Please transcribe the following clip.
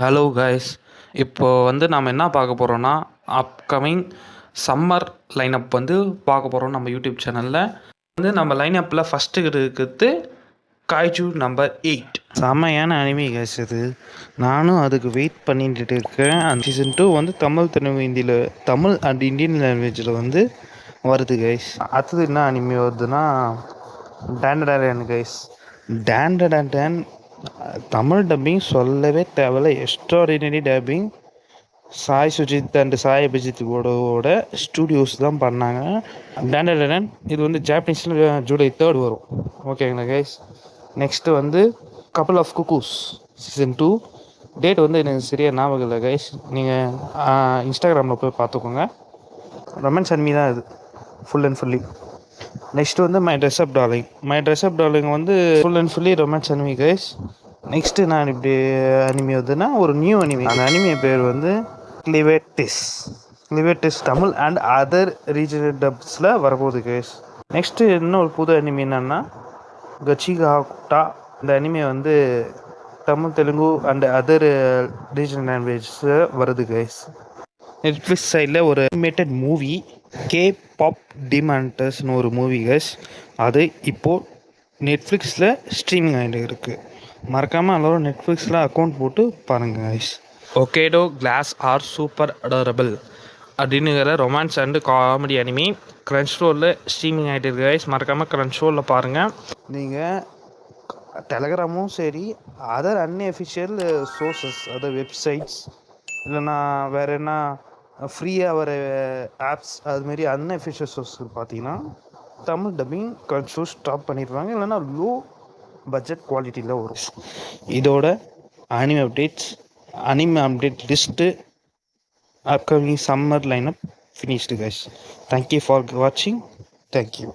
Hello guys. இப்போ நாம் என்ன பார்க்க போகிறோன்னா, அப்கமிங் சம்மர் லைனப் பார்க்க போகிறோம் நம்ம யூடியூப் சேனலில். நம்ம லைனப்பில் ஃபஸ்ட்டு இருக்கிறது காய்ஜூ நம்பர் 8. செம்மையான அனிமி கைஸ் இது. நானும் அதுக்கு வெயிட் பண்ணிட்டு இருக்கேன். அந்த சீசன் 2 தமிழ், தெலுங்கு, ஹிந்தியில், தமிழ் அண்ட் இந்தியன் லாங்குவேஜில் வருது கைஸ். அடுத்தது என்ன அனிமி வருதுன்னா Dandadan guys. Dandadan Tamil dubbing சொல்லவே தேவையில்ல. Extraordinary dubbing. Sai Sujith and Sai அபிஜித்தோட ஸ்டூடியோஸ் தான் பண்ணாங்க. டேண்டடான் இது ஜாப்பனீஸில் ஜூலை 3 வரும். ஓகேங்களா guys. Next couple of cuckoos season 2 date எனக்கு சரியாக ஞாபகம் இல்லை கைஸ். நீங்கள் இன்ஸ்டாகிராமில் போய் பார்த்துக்கோங்க. ரொமான்ஸ் அனிமி தான் இது full and fully. Next my dress up darling. My dress up darling full and fully romance anime guys. Next நான் இப்படி அனிமி ஒரு நியூ அனிமி. அந்த அனிமி பேர் Clevatess Tamil and other regional டப்ஸில் வரப்போகுது கைஸ். நெக்ஸ்ட்டு இன்னொரு புது அனிமி என்னென்னா கச்சிகாட்டா. இந்த anime Tamil, Telugu and other regional லாங்குவேஜஸில் வருது கைஸ். நெட்ஃப்ளிக்ஸ் சைடில் ஒரு அனிமேட்டட் மூவி K-pop டிமாண்டர்ஸ்னு ஒரு மூவி கைஸ். அது இப்போது நெட்ஃப்ளிக்ஸில் ஸ்ட்ரீமிங் ஆகிட்டு இருக்குது. மறக்காமல் எல்லோரும் நெட்ஃப்ளிக்ஸில் அக்கௌண்ட் போட்டு பாருங்கள் கைஸ். ஒகேடோ கிளாஸ் ஆர் சூப்பர் அடோரபிள் அப்படின்னுங்கிற ரொமான்ஸ் அண்டு காமெடி அனிமி க்ரன்ச் ரோலில் ஸ்ட்ரீமிங் ஆகிட்டு இருக்கு கைஸ். மறக்காமல் க்ரன்ச் ரோலில் பாருங்கள். நீங்கள் டெலகிராமும் சரி, other unofficial sources, other websites, இல்லைன்னா வேறு என்ன ஃப்ரீயாக வர ஆப்ஸ், அதுமாரி அன்அஃபிஷியல் சோர்ஸ் பார்த்தீங்கன்னா Tamil dubbing Crunchyroll stop பண்ணிடுவாங்க. இல்லைன்னா லோ பட்ஜெட் குவாலிட்டியில் வரும். இதோட anime update list upcoming summer lineup finished guys. Thank you for வாட்சிங். தேங்க்யூ.